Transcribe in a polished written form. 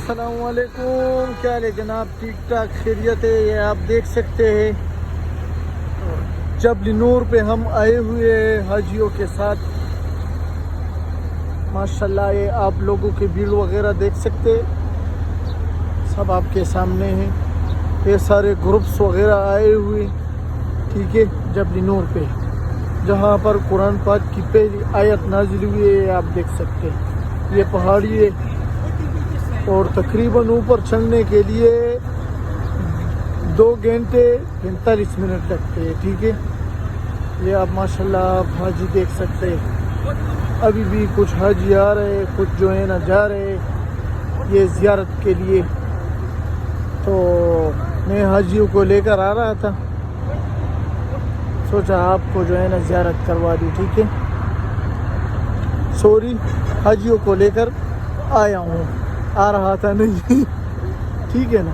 अस्सलाम वालेकुम, क्या हाल है जनाब? ठीक ठाक खैरियत है। ये आप देख सकते हैं जबल नूर पे हम आए हुए हैं हाजियों के साथ। माशाल्लाह ये आप लोगों की भीड़ वगैरह देख सकते हैं, सब आपके सामने हैं। ये सारे ग्रुप्स वगैरह आए हुए, ठीक है, जबल नूर पे जहाँ पर कुरान पाक की पहली आयत नाजिल हुई है। आप देख सकते हैं ये पहाड़ी है और तकरीबन ऊपर चढ़ने के लिए 2 घंटे 45 मिनट लगते हैं, ठीक है। ये आप माशाल्लाह हाजी देख सकते हैं। अभी भी कुछ हाजी आ रहे हैं, कुछ जो है ना जा रहे हैं ये ज़ियारत के लिए। तो मैं हाजियों को लेकर आ रहा था, सोचा आपको जो है ना ज़ियारत करवा दूँ, ठीक है। सॉरी, हाजियों को लेकर आया हूँ, आ रहा था नहीं ठीक है ना।